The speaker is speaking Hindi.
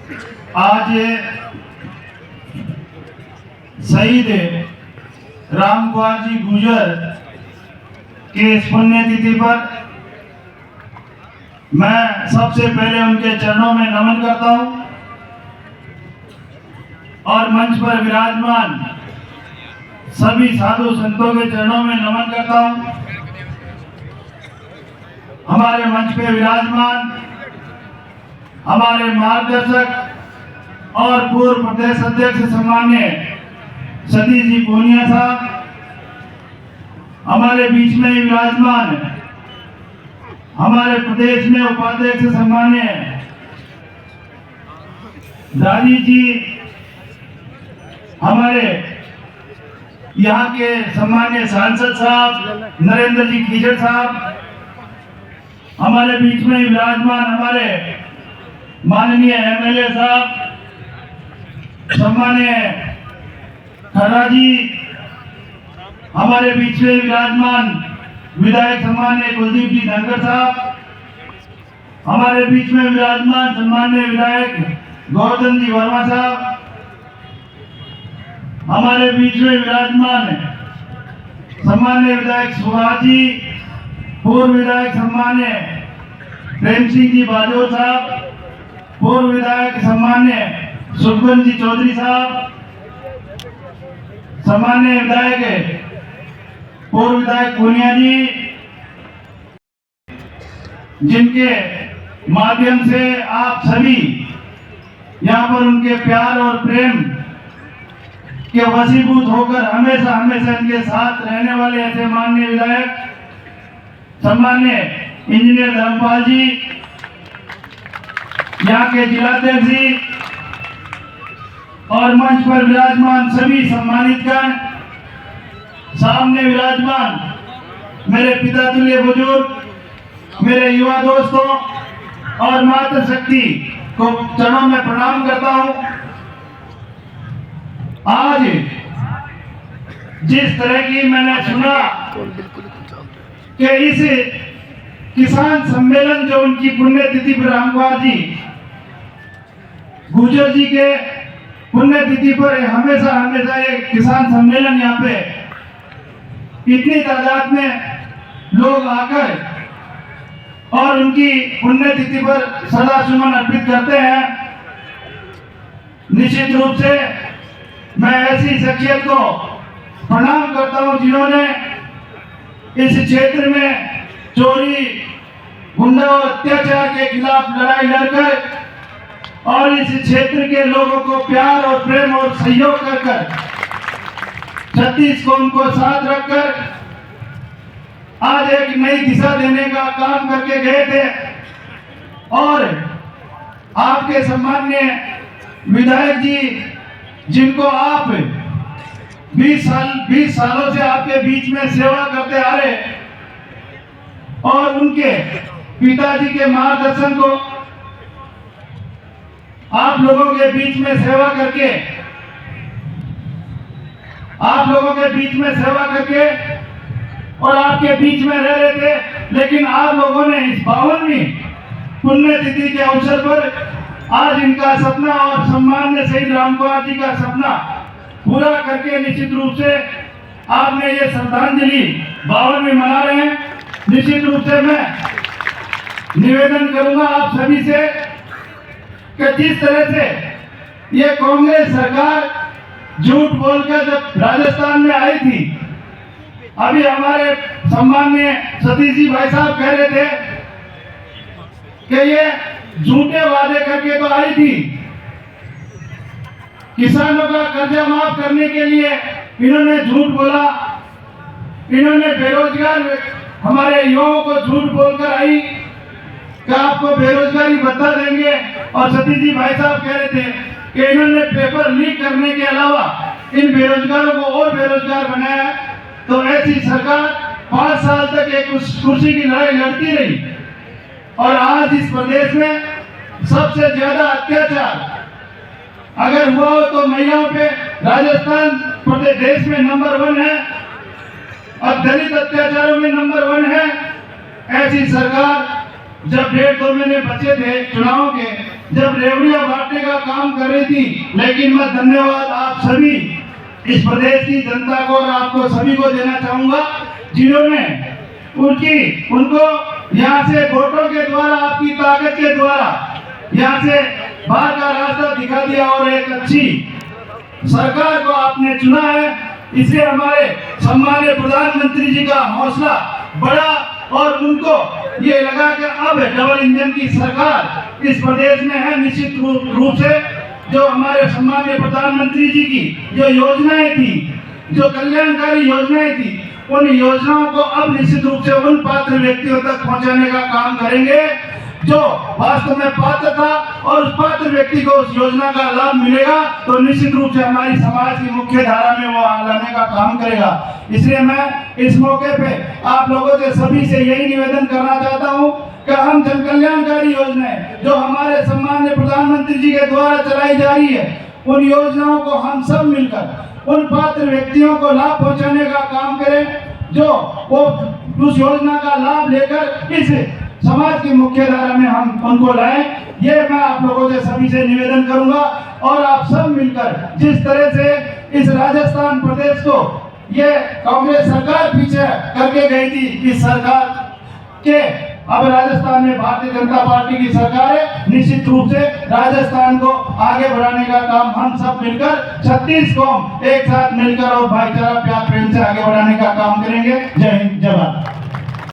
आज शहीद राम कुमार जी गुर्जर के इस पुण्यतिथि पर मैं सबसे पहले उनके चरणों में नमन करता हूं और मंच पर विराजमान सभी साधु संतों के चरणों में नमन करता हूं। हमारे मंच पे विराजमान हमारे मार्गदर्शक और पूर्व प्रदेश अध्यक्ष सम्मान्य सतीश जी पूनिया साहब, हमारे बीच में विराजमान हमारे प्रदेश में उपाध्यक्ष सम्मान्य दादी जी, हमारे यहाँ के सम्मान्य सांसद साहब नरेंद्र जी खीजड़ साहब, हमारे बीच में विराजमान हमारे माननीय एमएलए साहब सम्मान्य खन्ना जी, हमारे बीच में विराजमान विधायक सम्मान्य कुलदीप जी धनखड़ साहब, हमारे बीच में विराजमान सम्मान्य विधायक गोवर्धन जी वर्मा साहब, हमारे बीच में विराजमान सम्मान्य विधायक सुभाष जी, पूर्व विधायक सम्मान्य प्रेम सिंह जी बाजोर साहब, पूर्व विधायक सम्मान्य सुखबंद जी चौधरी साहब, सम्मान्य विधायक पूर्व विधायक पूनिया जी, जिनके माध्यम से आप सभी यहाँ पर उनके प्यार और प्रेम के वशीभूत होकर हमेशा हमेशा इनके साथ रहने वाले ऐसे माननीय विधायक सम्मान्य इंजीनियर धर्मपाल जी, यहाँ के जिलाध्यक्ष जी और मंच पर विराजमान सभी सम्मानित गण, सामने विराजमान मेरे पिता तुल्य बुजुर्ग, मेरे युवा दोस्तों और मातृशक्ति को चरणों में प्रणाम करता हूं। आज जिस तरह की मैंने सुना कि इस किसान सम्मेलन जो उनकी पुण्यतिथि पर राम कुमार जी गुर्जर जी के पुण्यतिथि पर हमेशा हमेशा ये किसान सम्मेलन यहाँ पे इतनी तादाद में लोग आकर और उनकी पुण्यतिथि पर सदा सुमन अर्पित करते हैं। निश्चित रूप से मैं ऐसी शख्सियत को प्रणाम करता हूं जिन्होंने इस क्षेत्र में चोरी गुंडा और अत्याचार के खिलाफ लड़ाई लड़कर और इस क्षेत्र के लोगों को प्यार और प्रेम और सहयोग कर छत्तीस को उनको साथ रखकर आज एक नई दिशा देने का काम करके गए थे। और आपके सम्मान्य विधायक जी, जिनको आप 20 सालों से आपके बीच में सेवा करते आ रहे और उनके पिताजी के मार्गदर्शन को आप लोगों के बीच में सेवा करके और आपके बीच में रह रहे थे, लेकिन आप लोगों ने इस 52वीं पुण्यतिथि के अवसर पर आज इनका सपना और सम्मान्य शहीद राम कुमार जी का सपना पूरा करके निश्चित रूप से आपने ये श्रद्धांजलि 52वीं मना रहे हैं। निश्चित रूप से मैं निवेदन करूंगा आप सभी से कि जिस तरह से ये कांग्रेस सरकार झूठ बोलकर जब राजस्थान में आई थी, अभी हमारे सम्मान्य सतीश जी भाई साहब कह रहे थे कि ये झूठे वादे करके तो आई थी, किसानों का कर्जा माफ करने के लिए इन्होंने झूठ बोला, इन्होंने बेरोजगार हमारे युवाओं को झूठ बोलकर आई कि आपको बेरोजगारी भत्ता देंगे। और सतीश जी भाई साहब कह रहे थे कि इन्होंने पेपर लीक करने के अलावा इन बेरोजगारों को और बेरोजगार बनाया। तो ऐसी सरकार 5 साल तक एक कुर्सी की लड़ाई लड़ती रही और आज इस प्रदेश में सबसे ज्यादा अत्याचार अगर हुआ हो तो महिलाओं पे राजस्थान प्रदेश देश में नंबर 1 है और दलित अत्याचारों में नंबर 1 है। ऐसी सरकार जब 1.5-2 महीने बचे थे चुनाव के, जब रेवड़ियां बांटने का काम कर रही थी, लेकिन मैं धन्यवाद आप सभी इस प्रदेश की जनता को और आपको सभी को देना चाहूंगा, जिन्होंने उनको यहाँ से वोटों के द्वारा, आपकी ताकत के द्वारा यहाँ से बाहर का रास्ता दिखा दिया और एक अच्छी सरकार को आपने चुना है। इससे हमारे सम्मानीय प्रधानमंत्री जी का हौसला बढ़ा और उनको ये लगा कि अब डबल इंजन की सरकार इस प्रदेश में है। निश्चित रूप से जो हमारे सम्मानीय प्रधानमंत्री जी की जो योजनाएं थी, जो कल्याणकारी योजनाएं थी, उन योजनाओं को अब निश्चित रूप से उन पात्र व्यक्तियों तक पहुंचाने का काम करेंगे जो वास्तव में पात्र था, और उस पात्र व्यक्ति को उस योजना का लाभ मिलेगा तो निश्चित रूप से हमारी समाज की मुख्य धारा में वो लाने का काम करेगा। इसलिए मैं इस मौके पे आप लोगों से सभी से यही निवेदन करना चाहता हूँ कि हम जन कल्याणकारी योजनाएं जो हमारे सम्मानीय प्रधानमंत्री जी के द्वारा चलाई जा रही है, उन योजनाओं को हम सब मिलकर उन पात्र व्यक्तियों को लाभ पहुंचाने का काम करें जो वो उस योजना का लाभ लेकर इस समाज की मुख्य धारा में हम उनको लाएं। ये मैं आप लोगों से सभी से निवेदन करूंगा और आप सब मिलकर जिस तरह से इस राजस्थान प्रदेश को ये कांग्रेस सरकार पीछे करके गई थी, इस सरकार के अब राजस्थान में भारतीय जनता पार्टी की सरकार है। निश्चित रूप से राजस्थान को आगे बढ़ाने का काम हम सब मिलकर 36 कौम एक साथ मिलकर और भाईचारा प्यार प्रेम से आगे बढ़ाने का काम करेंगे। जय हिंद, जय भारत।